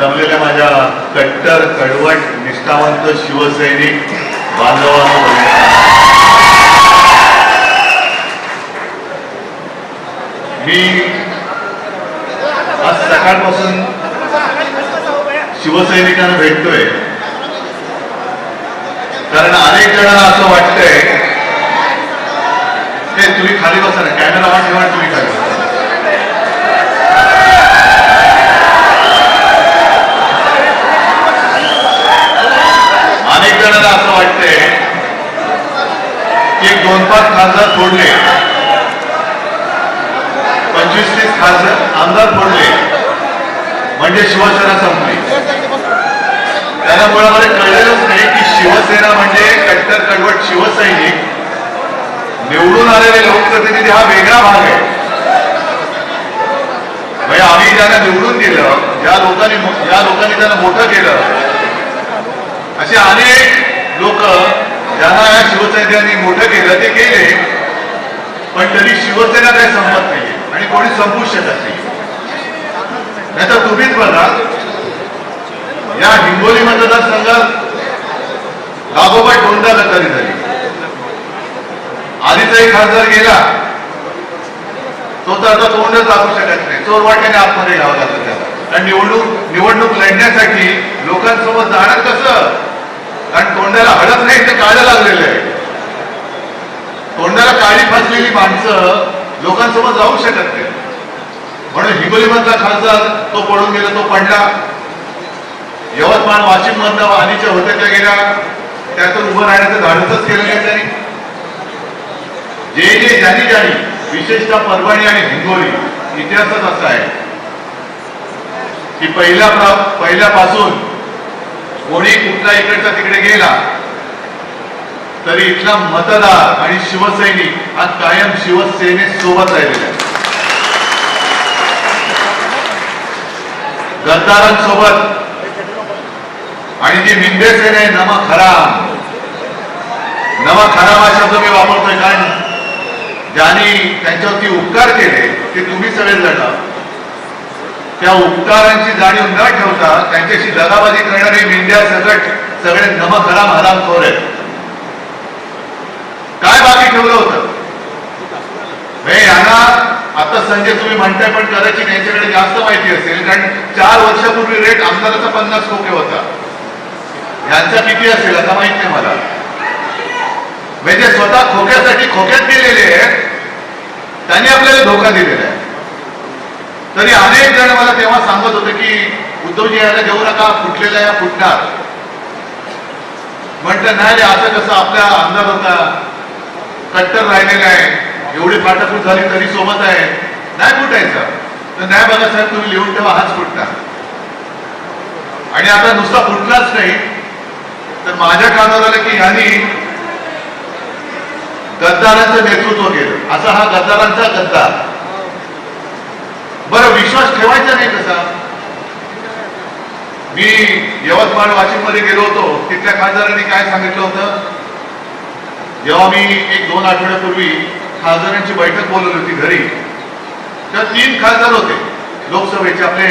जमलेल्या माझ्या कट्टर कडवट निष्ठावंत शिवसैनिक बांधवांनो, मी आज सकाळपासून शिवसैनिकांना भेटतोय, कारण अनेक जणांना असं वाटतंय की तुम्ही खाली बसा ना, कॅमेरा ऑन ठेवा, तुम्ही खाली बसा. अनेक जणांना असं वाटतंय की 2-5 खासदार फोडले, 25-30 खासदार आमदार फोडले म्हणजे शिवसेना संपली. त्यांना मुळामध्ये कळलेलंच नाही की शिवसेना म्हणजे कट्टर कडवट शिवसैनिक, निवडून आलेले लोकप्रतिनिधी हा वेगळा भाग आहे. म्हणजे आम्ही ज्यांना निवडून दिलं, ज्या लोकांनी त्यांना मोठं केलं, असे अनेक लोक ज्यांना या शिवसैनिकांनी मोठं केलं ते गेले, पण तरी शिवसेना काही संपत नाहीये आणि कोणी संपू शकत नाही. नाहीतर तुम्हीच बघा, या हिंगोली मतदारसंघात लागोपाठ 2दा गद्दारी झाली. आधीचा एक खासदार गेला, तो तर आता तोंडच दाखवू शकत नाही, चोरवाट्याने आतमध्ये घ्यावं लागतं त्याला. कारण निवडणूक लढण्यासाठी लोकांसोबत जाणार कसं, कारण तोंडाला हळद नाही ते काळं लागलेलं आहे. तोंडाला काळी फासलेली माणसं लोकांसोबत जाऊ शकत नाही. म्हणून हिंगोली मधला खासदार तो पडून गेला, तो पडला. यवतमाळ वाशिम मधल्या वाणीच्या होत्या त्या गेल्या, त्यातून उभं राहण्याचं धाडसच केलं नाही त्यांनी. ज्यांनी विशेषतः परभणी आणि हिंगोली इतिहासच असा आहे की पहिल्यापासून कोणी कुठला इकडचा तिकडे गेला तरी इथला मतदार आणि शिवसैनिक हा कायम शिवसेनेसोबत राहिलेला आहे. गद्दारांसोबत आणि जी मिंदे सेना आहे, नमक हराम हा शब्द मी वापरतोय, कारण ज्यांनी त्यांच्यावरती उपकार केले ते तुम्ही सगळे जण, त्या उपकारांची जाणीव न ठेवता त्यांच्याशी दगाबाजी करणारे मिंद्या सगळे नमक हरामखोर आहेत. काय बाकी ठेवलं होतं यांना? आता संजय तुम्ही म्हणताय, पण कदाचित यांच्याकडे जास्त माहिती असेल, कारण 4 वर्षापूर्वी रेट आमदाराचा 50 खोके होता. यांचा किती असेल आता माहित नाही मला. म्हणजे स्वतः खोक्यासाठी खोक्यात गेलेले आहेत, त्यांनी आपल्याला धोका दिलेला आहे. तरी अनेक जण मला तेव्हा सांगत होते की उद्धवजी यायला घेऊ नका, फुटलेला या फुटणार. म्हटलं नाही रे, असं कसं, आपला आमदार होता, कट्टर राहिलेला आहे, एवढी फाटाफूट झाली तरी सोबत आहे, नाही फुटायचं. तर नाही बघा साहेब, तुम्ही लिहून ठेवा, हाच फुटणार. आणि आता नुसता फुटलाच नाही तर माझ्या कानावर आलं की यांनी गद्दारांचं नेतृत्व केलं. असा हा गद्दारांचा गद्दार. बरं, विश्वास ठेवायचा नाही कसा? मी यवतमाळ वाशिम मध्ये गेलो होतो, तिथल्या खासदारांनी काय सांगितलं होतं, जेव्हा मी 1-2 आठवड्यापूर्वी खासदारांची बैठक बोलवली होती घरी, तेव्हा 3 खासदार होते लोकसभेचे, आपले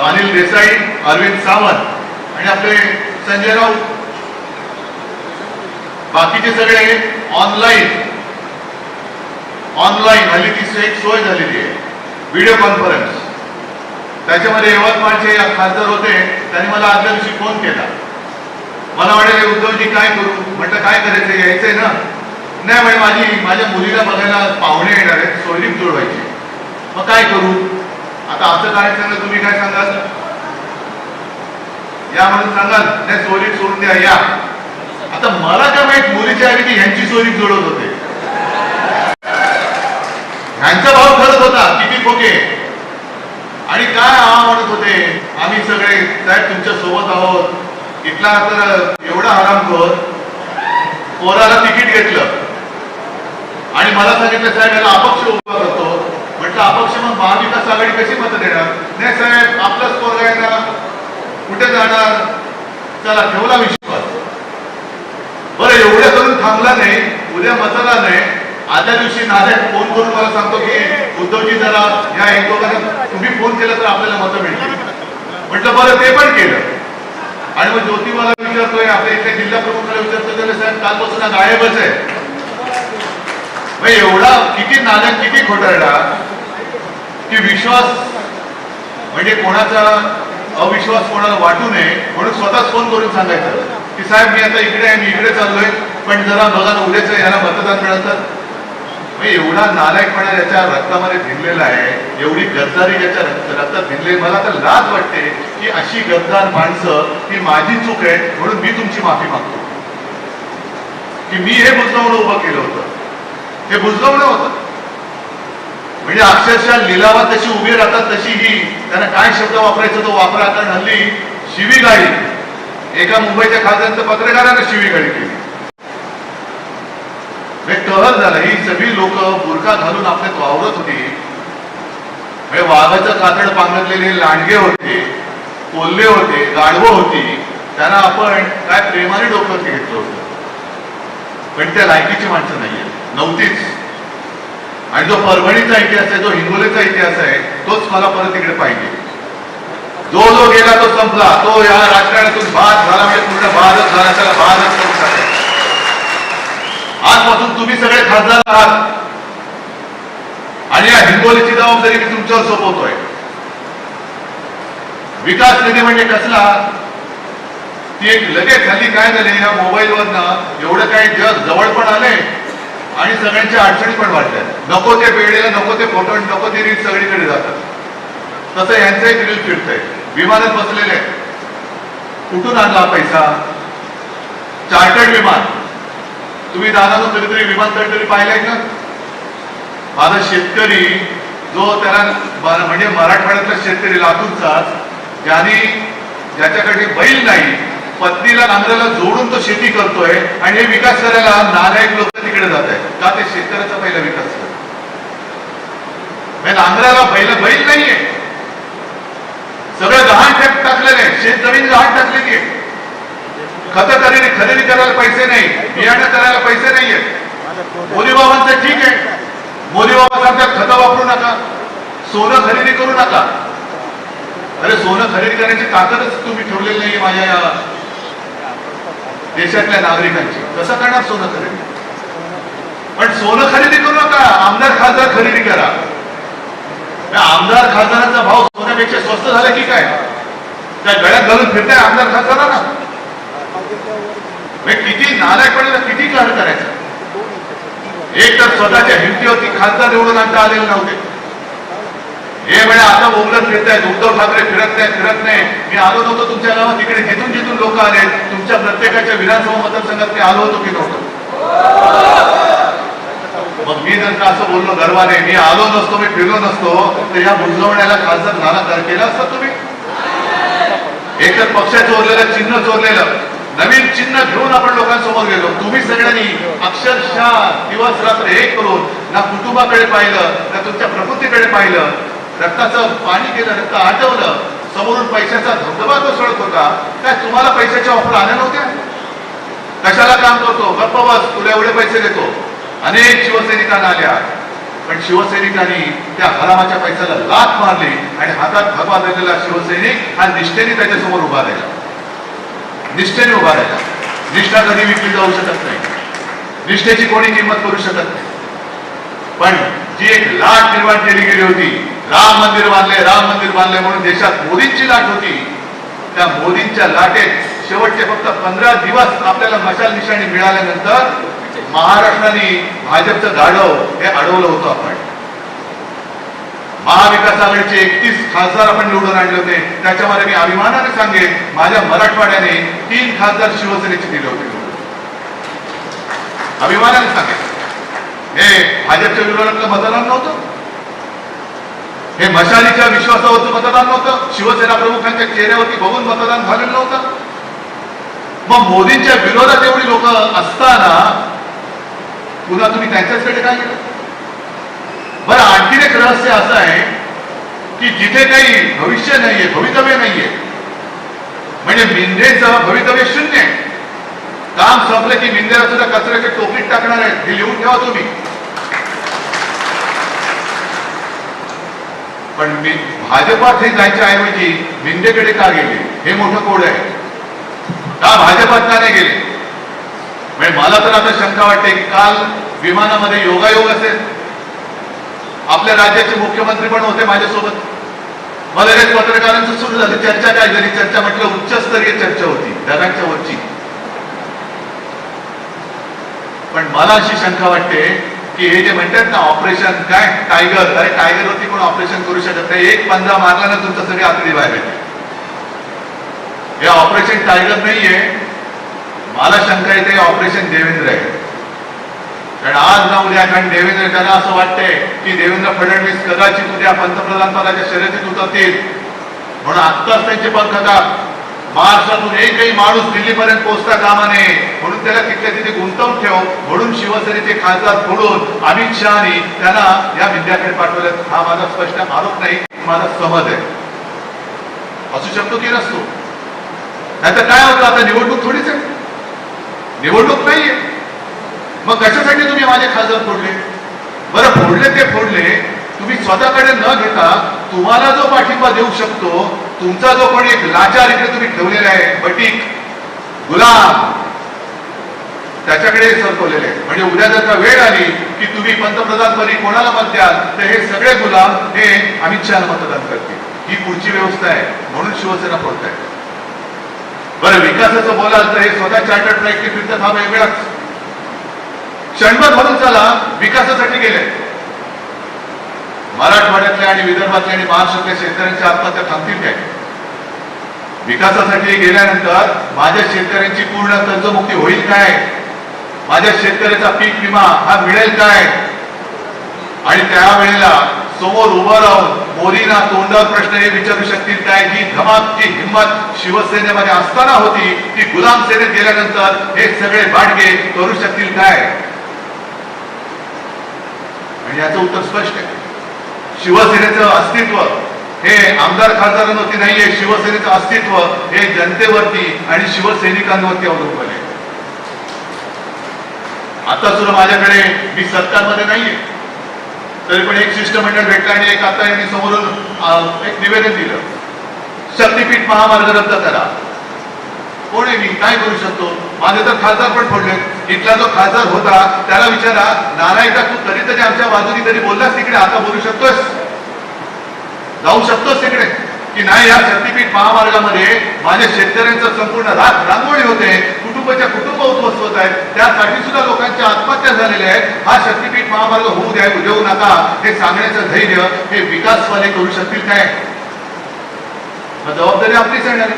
अनिल देसाई, अरविंद सावंत आणि आपले संजय राऊत. बाकीचे सगळे ऑनलाईन हल्ली ती एक सोय झालेली आहे, व्हिडिओ कॉन्फरन्स. त्याच्यामध्ये यवतमाळचे खासदार होते, त्यांनी मला आदल्या दिवशी फोन केला. मला म्हणाले, उद्धवजी काय करू? म्हटलं काय करायचं, यायचंय ना? नाही म्हणे, माझ्या मुलीला बघायला पाहुणे येणार आहेत, सोयरीक जुळवायची. मग काय करू? आता असं काय सांगा, तुम्ही काय सांगाल? या म्हणून सांगाल? नाही, सोयरीक सोडून द्या, या. आता मला काय माहित, मुलीच्या ऐवजी ह्यांची सोयरीक जुळवत होते. ह्यांचा भाव ठरत होता किती खोके. आणि काय म्हणत होते, आम्ही सगळे साहेब तुमच्या सोबत आहोत. इथला तर एवढा हरामखोर, पोराला तिकीट घेतलं आणि मला सांगितलं साहेब याला अपक्ष उभा करतो. म्हटलं अपक्ष मग महाविकास आघाडी कशी मतं देणार? नाही साहेब, आपलाच पोरगा आहे ना, कुठे जाणार? चला, ठेवला विश्वास. बरं, एवढं करून थांबला नाही, उद्या मतदान आहे. आदल्या दिवशी नारायण फोन करून मला सांगतो की उद्धवजी जरा या 1-2 तुम्ही फोन केला तर आपल्याला मतं मिळतील. म्हटलं बरं ते पण केलं. आणि मग ज्योतिबाला विचारतोय, आपल्या इथे जिल्हा प्रमुखाला विचारतोय, त्याला साहेब कालपासून गायबच आहे. मग एवढा किती नालक, किती खोटारडा की विश्वास म्हणजे कोणाचा अविश्वास कोणाला वाटू नये म्हणून स्वतःच फोन करून सांगायचं की साहेब मी आता इकडे आहे, मी इकडे चाललोय, पण जरा बघा ना उद्याच याला मतदान मिळतं. एवढा नालायकपणा याच्या रक्तामध्ये भिनलेला आहे, एवढी गद्दारी याच्या रक्तात भिनले. मला तर लाज वाटते की अशी गद्दार माणसं, ही माझी चूक आहे म्हणून मी तुमची माफी मागतो की मी हे बुजवणं उभं केलं होतं. हे बुजवणं होतं म्हणजे अक्षरशः लिलावात तशी उभी राहतात तशी ही त्यांना काय शब्द वापरायचं तो वापरा. कारण हल्ली शिवीगाळी, एका मुंबईच्या खासदारांचं पत्रकारानं शिवीगाळी केली, कहर झालं. ही सगळी लोक बुरखा घालून आपल्यात वावरत होती. म्हणजे वाघाचं कातड पांघरलेले लांडगे होते, कोल्हे होते, गाढवं होती. त्यांना आपण काय प्रेमाने डोक्यावरती घेतलं होतं, पण त्या लायकीची माणसं नाहीये, नव्हतीच. आणि जो परभणीचा इतिहास आहे, जो हिंगोलीचा इतिहास आहे, तोच मला परत इकडे पाहिजे. जो जो गेला तो संपला, तो या राजकारणातून बाद झाला म्हणजे पूर्ण बादच झाला, त्याला बादच करून टाकायचं. आजपासून तुम्ही सगळे खासदार आहात आणि या हिंगोलीची जबाबदारी मी तुमच्यावर सोपवतोय. विकास निधी म्हणजे कसला, ती एक लगेच झाली. काय झाले, या मोबाईलवरनं एवढं काही जग जवळ पण आले आणि सगळ्यांच्या अडचणी पण वाढल्या. नको ते वेळेला नको ते फोटो, नको ते रील सगळीकडे जातात. तसं यांचं एक रील फिरतंय, विमानात बसलेले. कुठून आणला पैसा? चार्टर्ड विमान. तुम्ही दादानो कधीतरी विमानतळ तरी पाहिलंय का? माझा शेतकरी जो त्याला म्हणजे मराठवाड्यातला शेतकरी लातूरचाच, ज्याच्याकडे बैल नाही, पत्नीला नांगराला जोडून तो शेती करतोय आणि हे विकास करायला नालायक लोक तिकडे जात आहेत. का? ते शेतकऱ्याचा पहिला विकास करतो. नांगराला बैल नाहीये, सगळं गहाण टाकलेलं आहे, शेत जमीन गहाण टाकलेली आहे. खतं खरेदी करायला पैसे नाही, बियाणं करायला पैसे नाहीये. मोदी बाबांचं ठीक आहे, मोदी बाबा सांगतात खतं वापरू नका, सोनं खरेदी करू नका. अरे सोनं खरेदी करण्याची ताकदच तुम्ही ठेवलेली नाही माझ्या या देशातल्या नागरिकांची. कसं करणार सोनं खरेदी? पण सोनं खरेदी करू नका, आमदार खासदार खरेदी करा. आमदार खासदारांचा भाव सोन्यापेक्षा स्वस्त झाला की काय? त्या गळ्यात घालून फिरताय आमदार खासदारांना. किती नालायकपणाला किती कहर करायचा. एक तर स्वतःच्या हिमतीवरती खासदार निवडून आणता आलेले नव्हते. हे म्हणजे आता बोलत फिरत आहेत, उद्धव ठाकरे फिरत नाही. मी आलो नव्हतो तुमच्या गावात, तिकडे जिथून जिथून लोक आले, तुमच्या प्रत्येकाच्या विधानसभा मतदारसंघात मी आलो होतो की नव्हतो? मग मी जर का असं बोललो गर्वाने, मी आलो नसतो, मी फिरलो नसतो, तर या बुजवण्याला खासदार नाना केला असता तुम्ही. एकतर पक्ष चोरलेलं, चिन्ह चोरलेलं, नवीन चिन्ह घेऊन आपण लोकांसमोर गेलो. तुम्ही सगळ्यांनी अक्षरशः दिवस रात्र एक करून ना कुटुंबाकडे पाहिलं, ना तुमच्या प्रकृतीकडे पाहिलं, रक्ताचं पाणी केलं, रक्त आटवलं, समोरून पैशाचा धबधबा कोसळत होता. काय तुम्हाला पैशाच्या ऑफर आल्या नव्हत्या? कशाला काम करतो, गप्प बस, तुला एवढे पैसे देतो. अनेक शिवसैनिकांना आल्या, पण शिवसैनिकांनी त्या हरामाच्या पैशाला लाथ मारली आणि हातात भगवा धरलेला शिवसैनिक हा निष्ठेने त्याच्यासमोर उभा राहिला. निष्ठेने उभा राहिला. निष्ठा कधी विकली जाऊ शकत नाही, निष्ठेची कोणी किंमत करू शकत नाही. पण जी एक लाट निर्माण केली गेली होती, राम मंदिर बांधले म्हणून देशात मोदींची लाट होती, त्या मोदींच्या लाटेत शेवटचे फक्त 15 दिवस आपल्याला मशाल निशाणी मिळाल्यानंतर महाराष्ट्राने भाजपचं गाढव हे अडवलं होतं. आपण महाविकास आघाडीचे 31 खासदार आपण निवडून आणले होते. त्याच्यामध्ये मी अभिमानाने सांगेन, माझ्या मराठवाड्याने 3 खासदार शिवसेनेचे दिले होते. अभिमानाने सांगेन. हे भाजपच्या विरोधातलं मतदान नव्हतं, हे मशालीच्या विश्वासावरचं मतदान नव्हतं, शिवसेना प्रमुखांच्या चेहऱ्यावरती बघून मतदान झालेलं नव्हतं. मग मोदींच्या विरोधात एवढी लोक असताना पुन्हा तुम्ही त्यांच्याचकडे काय केलं? बरं, आणखीन एक रहस्य असं आहे की जिथे काही भविष्य नाहीये, भवितव्य नाहीये, म्हणजे मिंदेचं भवितव्य शून्य. काम संपलं की मिंदेला सुद्धा कचऱ्याच्या टोपलीत टाकणार आहेत, हे लिहून ठेवा तुम्ही. पण भाजपात हे जायच्या ऐवजी मिंदेकडे का गेले हे मोठं कोड आहे. का भाजपात का नाही गेले? म्हणजे मला तर आता शंका वाटते की काल विमानामध्ये योगायोग असेल. आपल्या राज्याचे मुख्यमंत्री पण होते माझ्यासोबत. मला लगेच पत्रकारांचं सुरू झालं चर्चा. काय झाली चर्चा? म्हटलं उच्चस्तरीय चर्चा होती, ढगांच्या वरची. पण मला अशी शंका वाटते की हे जे म्हणतात ना ऑपरेशन काय टायगर, अरे टायगरवरती कोण ऑपरेशन करू शकत नाही. एक पंजा मारला ना तुमचं सगळे आतडी बाहेर येते. हे ऑपरेशन टायगर नाहीये. मला शंका येते ऑपरेशन देवेंद्र आहे. कारण आज ना उद्या, कारण देवेंद्र त्यांना असं वाटतंय की देवेंद्र फडणवीस कदाचित उद्या पंतप्रधान पदाच्या शर्यतीत उतरतील म्हणून आत्ताच त्यांचे पंख का महाराष्ट्रातून एकही माणूस दिल्लीपर्यंत पोहोचता कामा नये म्हणून त्याला तिथल्या तिथे गुंतवून ठेव म्हणून शिवसेनेचे खासदार फोडून अमित शहानी त्यांना या विद्याकडे पाठवलं. हा माझा स्पष्ट आरोप नाही, माझा समज आहे. असू शकतो की नसतो. नाहीतर काय होतं, आता निवडणूक थोडीच आहे, निवडणूक नाहीये. मग कशासाठी तुम्ही माझे खासदार फोडले? बरं फोडले ते फोडले, तुम्ही स्वतःकडे न घेता तुम्हाला जो पाठिंबा देऊ शकतो, तुमचा जो कोणी एक लाचार इकडे तुम्ही ठेवलेला आहे, बटीक गुलाम, त्याच्याकडे सरकवलेले आहे. म्हणजे उद्या जर का वेळ आली की तुम्ही पंतप्रधानपदी कोणाला मत द्याल तर हे सगळे गुलाम हे अमित शहा मतदान करतील. ही पुढची व्यवस्था आहे म्हणून शिवसेना फोडताय. बरं विकासाचं बोलाल तर हे स्वतः चार्टर्ड फ्लाईटने फिरतात, हा वेगळाच क्षणभर म्हणून चला विकासासाठी गेले. मराठवाड्यातल्या आणि विदर्भातल्या आणि महाराष्ट्रातल्या शेतकऱ्यांच्या आत्महत्या थांबतील काय? विकासासाठी गेल्यानंतर माझ्या शेतकऱ्यांची पूर्ण कर्जमुक्ती होईल काय? माझ्या शेतकऱ्याचा पीक विमा हा मिळेल काय? आणि त्यावेळेला समोर उभं राहून मोदींना तोंडावर प्रश्न हे विचारू शकतील काय? जी धमाक, जी हिंमत शिवसेनेमध्ये असताना होती ती गुलाम सेनेत गेल्यानंतर हे सगळे बाडगे करू शकतील काय? आणि याचं उत्तर स्पष्ट आहे. शिवसेनेचं अस्तित्व हे आमदार खासदारांवरती नाहीये. शिवसेनेचं अस्तित्व हे जनतेवरती आणि शिवसैनिकांवरती अवलंबून आहे. आता सुद्धा माझ्याकडे, मी सरकारमध्ये नाहीये तरी पण एक शिष्टमंडळ भेटलं आणि एक आता यांनी समोरून एक निवेदन दिलं, शक्तीपीठ महामार्ग रद्द करा. कोण आहे मी, काय करू शकतो? माझे तर खासदार पण फोडले. इथला जो खासदार होता त्याला विचारा, नारायणदा तू कधीतरी आमच्या बाजूनी तरी बोललास तिकडे, आता बोलू शकतोस, जाऊ शकतोस तिकडे की नाही? या शक्तीपीठ महामार्गामध्ये माझ्या शेतकऱ्यांचं संपूर्ण रांगोळी होते, कुटुंबाच्या कुटुंब उद्ध्वस्त आहेत, त्यासाठी सुद्धा लोकांच्या आत्महत्या झालेल्या आहेत. हा शक्तीपीठ महामार्ग होऊ देऊ नका हे सांगण्याचं धैर्य हे विकासवाले करू शकतील काय? जबाबदारी आपलीच येणार,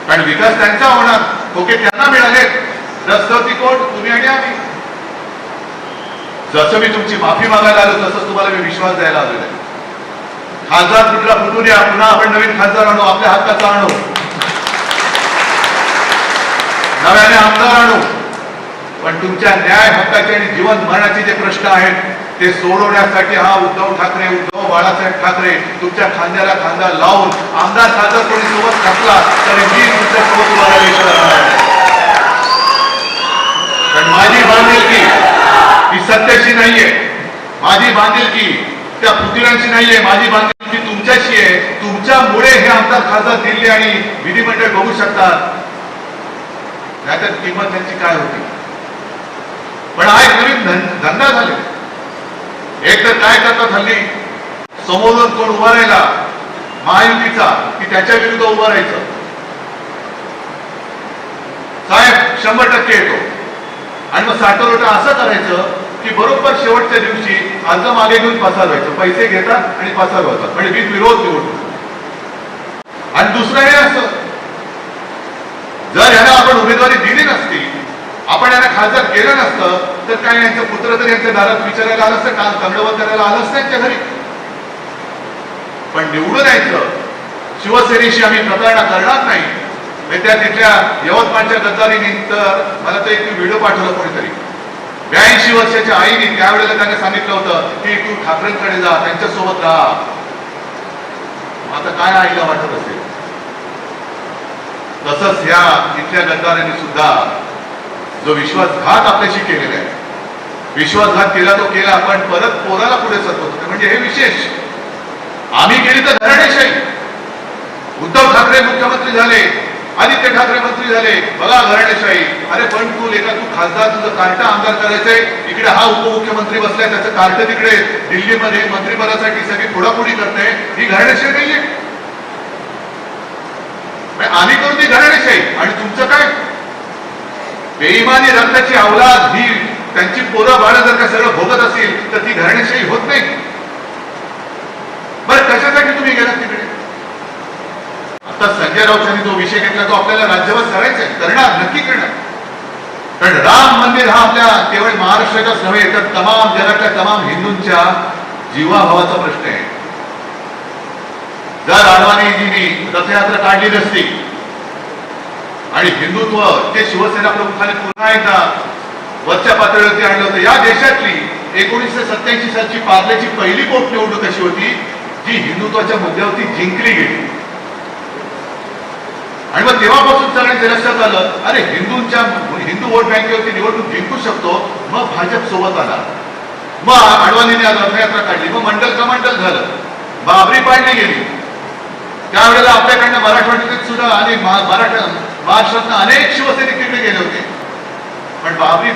कारण विकास त्यांचा होणार, ओके त्यांना मिळाले. रस्त्यावरती कोण? तुम्ही आणि आम्ही. जसं मी तुमची माफी मागायला आलो तसंच तुम्हाला मी विश्वास द्यायला आलेला आहे. खासदार कुठला फुटू द्या, पुन्हा आपण नवीन खासदार आणू, आपल्या हक्काचा आणू, नव्याने आमदार आणू. पण तुमच्या न्याय हक्काचे आणि जीवन मरणाचे जे प्रश्न आहेत ते सोडवण्यासाठी हा उद्धव ठाकरे, उद्धव बाळासाहेब ठाकरे तुमच्या खांद्याला खांदा लावून आमदार खासदार कोणी सोबत टाकला तरी मी तुमच्या सोबत उभा राहिला. कारण माझी बांधिलकी ही सत्याशी नाहीये, माझी बांधिलकी त्या पुतळ्यांशी नाहीये, माझी बांधिलकी तुमच्याशी आहे. तुमच्यामुळे हे आमदार खासदार दिल्ली आणि विधिमंडळ बघू शकतात, नाहीतर किंमत त्यांची काय होती. पण हा एक नवीन धंदा झाले. एक तर काय करतात हल्ली, समोरून कोण उभा राहिला महायुतीचा की त्याच्या विरुद्ध उभं राहायचं. साहेब 100% येतो आणि मग साठवरोटा असं करायचं की बरोबर शेवटच्या दिवशी अर्ज मागे घेऊन पसार व्हायचं, पैसे घेतात आणि पसार होतात, म्हणजे विरोध निवडतो. आणि दुसरं हे असं, जर यांना आपण उमेदवारी दिली नसती, आपण यांना खासदार केलं नसतं तर काय यांचं पुत्र तर यांच्या दारात विचारायला आलं असतं, काल दंडवत करायला आलं असतं त्यांच्या घरी. पण निवडून यायचं, शिवसेनेशी आम्ही प्रतारणा करणार नाही. त्या तिथल्या यवतमाळच्या गद्दारीने तर मला तर एक व्हिडिओ पाठवला कोणीतरी, 82 वर्षाच्या आईने त्यावेळेला त्याने सांगितलं होतं की तू ठाकरेंकडे जा, त्यांच्यासोबत राहा. आता काय आईला वाटत असेल. तसंच ह्या इथल्या गद्दारांनी सुद्धा जो विश्वासघात आपल्याशी केलेला आहे, विश्वासघात केला तो केला, पण परत पोराला पुढे सरकवतो. म्हणजे हे विशेष आम्ही केली तर घराणेशाही. उद्धव ठाकरे मुख्यमंत्री झाले, आदित्य ठाकरे मंत्री झाले, बघा घराणेशाही. अरे पण तू खासदार, तुझं कार्ट आमदार करायचंय, इकडे हा उपमुख्यमंत्री बसलाय, त्याचं कार्ट तिकडे दिल्लीमध्ये मंत्रिपदासाठी सगळी फोडाफोडी करते. ही घराणेशाही नाहीये. आम्ही करू ती घराणेशाही आणि तुमचं काय? बेईमानी रक्ताची अवलाद ही त्यांची पोरं बाळं जर का सगळं भोगत असेल तर ती घराणेशाही होत नाही. बरं कशासाठी तुम्ही गेलात तिकडे? आता संजय राऊतांनी जो विषय घेतला तो आपल्याला राज्यभर करायचा आहे, करणार, नक्की करणार. कारण राम मंदिर हा आपल्या केवळ महाराष्ट्राचाच नव्हे तर तमाम जगातल्या तमाम हिंदूंच्या जीवाभावाचा प्रश्न आहे. जर अडवाणीजींनी रथयात्रा काढली नसती आणि हिंदुत्व ते शिवसेना प्रमुखांनी पुन्हा एकदा वरच्या पातळीवरती आणलं होतं, या देशातली 1987 सालची पार्ल्याची पहिली पोटनिवडणूक अशी होती जी हिंदुत्वाच्या मुद्द्यावरती जिंकली गेली. आणि मग तेव्हापासून सगळ्यांचे लक्षात आलं, अरे हिंदू वोट बँकेवरती निवडणूक जिंकू शकतो. मग भाजप सोबत आला, मग अडवाणीने रथयात्रा काढली, मग मंडल कमांडल झालं, बाबरी पाडली गेली. त्यावेळेला आपल्याकडनं मराठवाड्यात सुद्धा आणि महाराष्ट्रातनं अनेक शिवसैनिक तिकडे गेले होते. पण बाबरी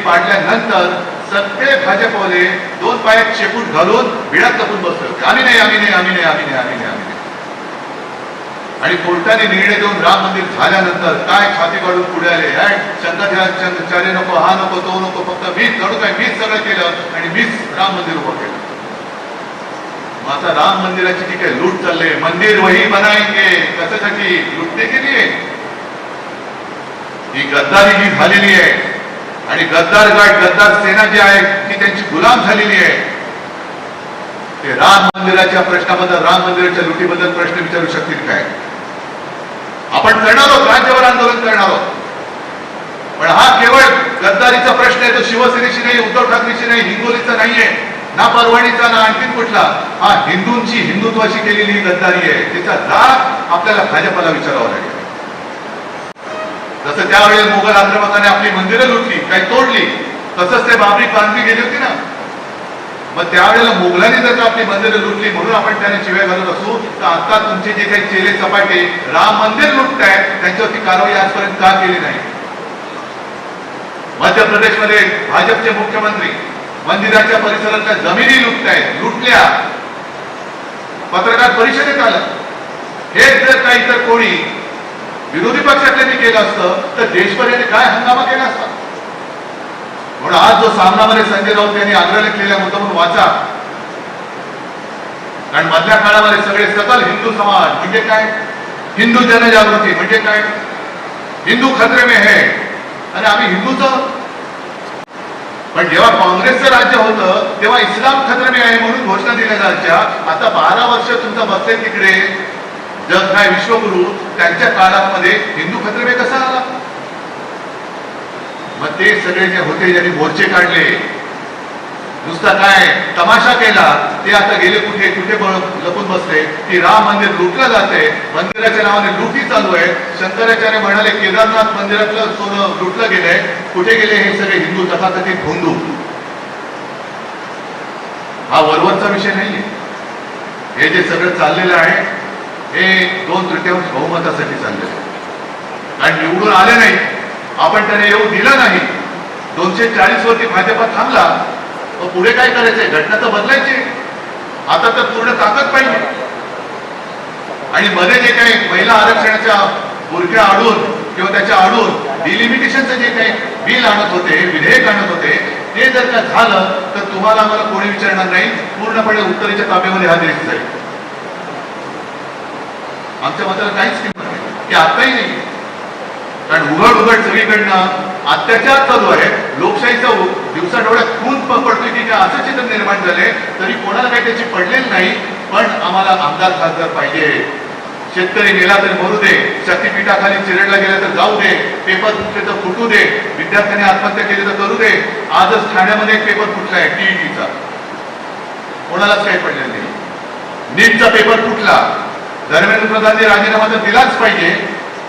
पाडल्यानंतर सगळे भाजपवाले दोन पायात शेपूट घालून भिडात लपून बसले होते. आम्ही नाही, आम्ही नाही, आम्ही नाही, आम्ही नाही, आम्ही नाही, आम्ही नाही. आणि कोर्टाने निर्णय देऊन राम मंदिर झाल्यानंतर काय छाती काढून पुढे आले, शंकराचार्य नको, हा नको, तो नको, फक्त मीच जणू काय मीच सगळं केलं आणि मीच राम मंदिर उभं केलं. आता राम मंदिराची जी काही लूट चालले, मंदिर वही बनाएंगे, कशासाठी लुटने के लिए? ही गद्दारी जी झालेली आहे आणि गद्दार गट, गद्दार सेना जी आहे ती त्यांची गुलाम झालेली आहे. ते राम मंदिराच्या प्रश्नाबद्दल, राम मंदिराच्या लुटीबद्दल प्रश्न विचारू शकतील काय? आपण करणार आहोत, राज्यभर आंदोलन करणार आहोत. पण हा केवळ गद्दारीचा प्रश्न आहे, तो शिवसेनेशी नाही, उद्धव ठाकरेशी नाही, हिंगोलीचा नाहीये, ना परभणीचा, ना आणखीन कुठला. हा हिंदूंची, हिंदुत्वाशी केलेली ही गद्दारी आहे. त्याचा जाब आपल्याला भाजपला विचारावा लागेल. जसं त्यावेळेस मुघल आक्रमकाने आपली मंदिरं लुटली, काही तोडली, तसंच ते बाबरी क्रांती गेली होती ना. मग त्यावेळेला मुघलांनी जर आपली मंदिरं लुटली म्हणून आपण त्यांना शिव्या घालत असू, तर आता तुमचे जे काही चेले चपाटे राम मंदिर लुटतायत त्यांच्यावरती कारवाई आजपर्यंत का केली नाही? मध्य प्रदेशमध्ये भाजपचे मुख्यमंत्री मंदिराच्या परिसरातल्या जमिनी लुटल्या, पत्रकार परिषदेत आलं. हेच जर काही तर कोणी विरोधी पक्षातल्यांनी केलं असतं तर देशभर यांनी काय हंगामा केला असता. म्हणून आज जो सामनामध्ये संजय राऊत यांनी आग्रह केलेला मुद्दा म्हणून वाचा. कारण मधल्या काळामध्ये सगळे सकल हिंदू समाज म्हणजे काय, हिंदू जनजागृती म्हणजे काय, हिंदू खतरे में है, आणि आम्ही हिंदूच. पण जेव्हा काँग्रेसचं राज्य होतं तेव्हा इस्लाम खतरे में आहे म्हणून घोषणा दिल्या जायच्या. आता 12 वर्ष तुमचा बसले तिकडे जग काय विश्वगुरु, त्यांच्या काळामध्ये हिंदू खतरे में कसा आला? मग ते सगळे जे होते ज्यांनी मोर्चे काढले, नुसता काय तमाशा केला, ते आता गेले कुठे कुठे लपून बसले. की राम मंदिर लुटलं जाते, मंदिराच्या नावाने लुटी चालू आहे. शंकराचार्य म्हणाले केदारनाथ मंदिरातलं सोनं लुटलं गेलंय, कुठे गेले हे सगळे हिंदू तथाकथित हिंदू? हा वरवरचा विषय नाहीये. हे जे सगळं चाललेलं आहे हे 2/3 बहुमतासाठी चाललेलं आहे. कारण निवडून आले नाही, आपण त्याने येऊ दिलं नाही, 240 वरती भाजपा थांबला, मग पुढे काय करायचंय? घटना तर बदलायची. आता तर पूर्ण ताकद पाहिजे. आणि मध्ये जे काही महिला आरक्षणाच्या बुरख्या आडून किंवा त्याच्या आडून डिलिमिटेशनचं जे काही बिल आणत होते, विधेयक आणत होते, ते जर का झालं तर तुम्हाला मला कोणी विचारणार नाही, पूर्णपणे उत्तरेच्या ताब्यामध्ये हा देश जाईल. आमच्या मताला काहीच किंमत नाही, की आताही नाही. कारण उघड सगळीकडनं अत्याचार चालू आहे, लोकशाहीचा दिवसा डोळ्यात खून पडतोय की काय असं चित्र निर्माण झाले, तरी कोणाला काही त्याची पडलेली नाही. पण आम्हाला आमदार खासदार पाहिजे. शेतकरी गेला तर मरू दे, शक्तीपीठाखाली चिरडला गेला तर जाऊ दे, पेपर फुटले तर फुटू दे, विद्यार्थ्यांनी आत्महत्या केली तर करू दे. आजच ठाण्यामध्ये एक पेपर फुटलाय टीईटीचा, कोणालाच काही पडलेलं नाही. नीटचा पेपर फुटला, धर्मेंद्र प्रधानने राजीनामा तर दिलाच पाहिजे,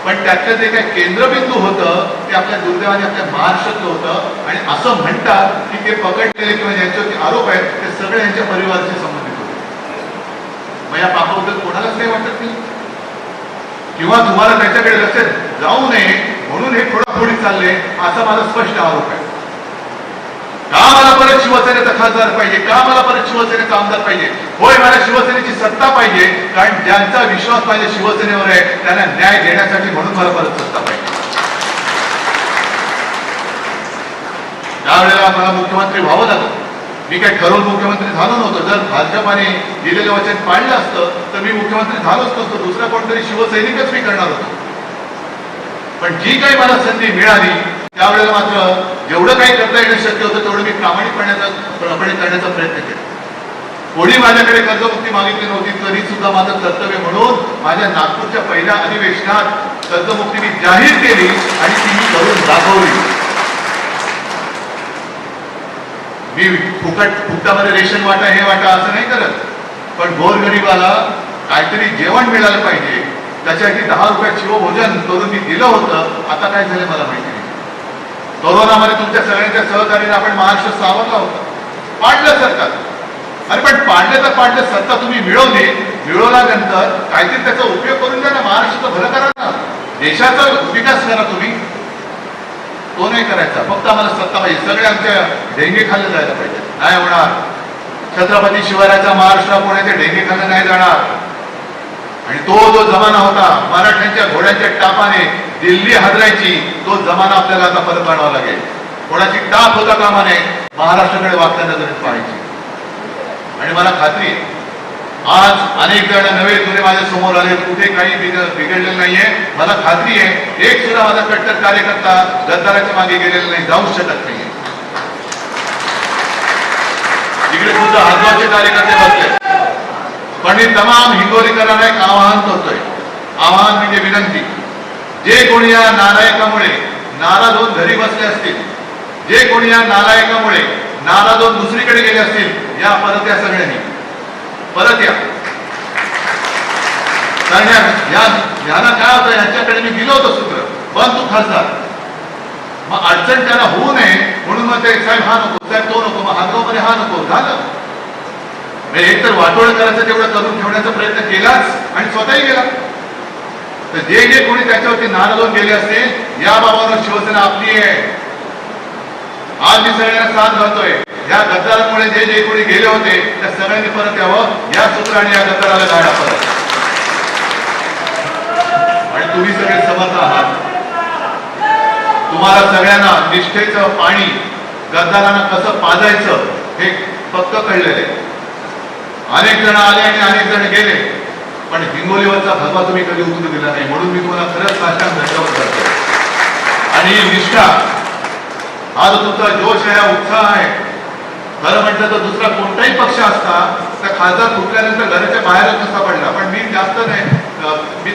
पण त्यातलं जे काही केंद्रबिंदू होतं ते आपल्या दुर्दैवाने आपल्या महाराष्ट्रातलं होतं. आणि असं म्हणतात की ते पकडलेले किंवा ज्यांच्यावरती आरोप आहेत ते सगळे यांच्या परिवाराशी संबंधित होते. मग या पापाबद्दल कोणालाच नाही वाटत नाही? किंवा तुम्हाला त्याच्याकडे लक्ष जाऊ नये म्हणून हे फोडाफोडी चालले असा माझा स्पष्ट आरोप आहे. का मला परत शिवसेनेचा खासदार पाहिजे? का मला परत शिवसेनेचा आमदार पाहिजे? होय, मला शिवसेनेची सत्ता पाहिजे, कारण ज्यांचा विश्वास माझ्या शिवसेनेवर आहे त्यांना न्याय देण्यासाठी, म्हणून मला परत सत्ता पाहिजे. त्यावेळेला मला मुख्यमंत्री व्हावं लागलं. मी काही ठरवून मुख्यमंत्री झालो नव्हतो. जर भाजपाने दिलेलं वचन पाळलं असतं तर मी मुख्यमंत्री झालोच नसतो. दुसरा कोणतरी शिवसैनिकच मी करणार होतो. पण जी काही मला संधी मिळाली त्यावेळेला मात्र जेवढं काही करता येणं शक्य होतं तेवढं मी प्रामाणिकपणे करण्याचा प्रयत्न केला. कोणी माझ्याकडे कर्जमुक्ती मागितली नव्हती तरी सुद्धा माझं कर्तव्य म्हणून माझ्या नागपूरच्या पहिल्या अधिवेशनात कर्जमुक्ती मी जाहीर केली आणि ती मी करून दाखवली. मी फुकटामध्ये रेशन वाटा हे वाटा असं नाही करत, पण गोरगरीबाला काहीतरी जेवण मिळालं पाहिजे त्याच्यासाठी 10 रुपयात शिवभोजन करून मी दिलं होतं. आता काय झालं मला माहिती नाही. कोरोनामध्ये तुमच्या सगळ्यांच्या सहकार्याने आपण महाराष्ट्र सावरला होता, पाडलं सरकार. अरे पण पाडलं तर पाडलं, सत्ता तुम्ही मिळवल्यानंतर काहीतरी त्याचा उपयोग करून द्या ना, महाराष्ट्राचं भलं करा ना, देशाचा विकास करा. तुम्ही तो नाही करायचा, फक्त आम्हाला सत्ता पाहिजे. सगळे आमच्या डेंगे खाल्ले जायला पाहिजे. नाही होणार. छत्रपती शिवरायाचा महाराष्ट्र कोणाचे डेंगे खाल्ले नाही जाणार. आणि तो जो जमाना होता मराठ्यांच्या घोड्यांच्या टापाने दिल्ली हादरायची, तो जमाना आपल्याला आता परत आणावा लागेल. कोणाची टाप होता कामा नये, महाराष्ट्राकडे वागत्या नजरेत पाहायची. आणि मला खात्री आहे आज अनेक जण नवे जुने माझ्या समोर आले, कुठे काही बिघडलेलं नाहीये. मला खात्री आहे एक सुद्धा माझा कट्टर कार्यकर्ता गद्दाराच्या मागे गेलेला नाही, जाऊ शकत नाहीये. इकडे सुद्धा हातवाचे कार्यकर्ते बसले. पण मी तमाम हिंगोलीकरांना एक आवाहन करतोय. आवाहन म्हणजे विनंती. जे कोणी या नालायकामुळे नाराज होऊन घरी बसले असतील, जे कोणी या नालायकामुळे नाराज होऊन दुसरीकडे गेले असतील, या परत या सगळ्यांनी परत या. यांना काय होतं, यांच्याकडे मी दिलं होतं सूत्र, पण तू खासदार. मग अडचण त्यांना होऊ नये म्हणून मग ते साहेब हा नको, साहेब तो नको, मग हातगावमध्ये हा नको झालं. एक तर वाटोळ करायचं तेवढं करून ठेवण्याचा प्रयत्न केलाच आणि स्वतःही गेला. तर जे जे कोणी त्याच्यावरती नाराज होऊन गेले असतील, या बाबांवर शिवसेना आपली आहे. आज मी सगळ्यांना साथ घालतोय. या गद्दारांमुळे जे जे कोणी गेले होते त्या सगळ्यांनी परत यावं, या सूत्राने या गद्दाराला गाडा परत. आणि तुम्ही सगळे समर्थ आहात. तुम्हाला सगळ्यांना निष्ठेचं पाणी गद्दारांना कसं पाजायचं हे फक्त कळलेलं आहे. अनेक जण आले आणि अनेक जण गेले, पण हिंगोलीवरचा भगवा तुम्ही कधी उचलू दिला नाही. म्हणून मी तुम्हाला खरंच साष्टांग धन्यवाद करतो. आणि ही निष्ठा, हा जो तुमचा जोश आहे, हा उत्साह आहे, खरं म्हटलं तर दुसरा कोणताही पक्ष असता त्या खासदार फुटल्यानंतर घराच्या बाहेरच नसता पडला. पण मी जास्त नाही, मी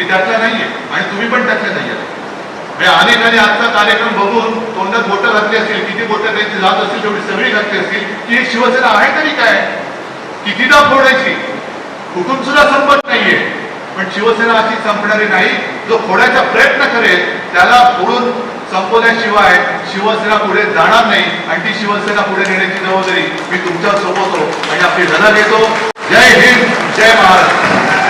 त्यातला नाहीये आणि तुम्ही पण त्यातले नाहीये. अनेकांनी आजचा कार्यक्रम बघून तोंडात बोटं घातली असतील, किती बोटं त्यांची जात असतील तेवढी सगळी घातली असतील की एक शिवसेना आहे तरी काय, कितीदा फोडायची, कुठून सुद्धा संपत नाहीये. पण शिवसेना अशी संपणारी नाही. जो फोडायचा प्रयत्न करेल त्याला फोडून संपवल्याशिवाय शिवसेना पुढे जाणार नाही. आणि ती शिवसेना पुढे नेण्याची जबाबदारी मी तुमच्या सोबत आणि आपली लढा घेतो. जय हिंद, जय महाराष्ट्र.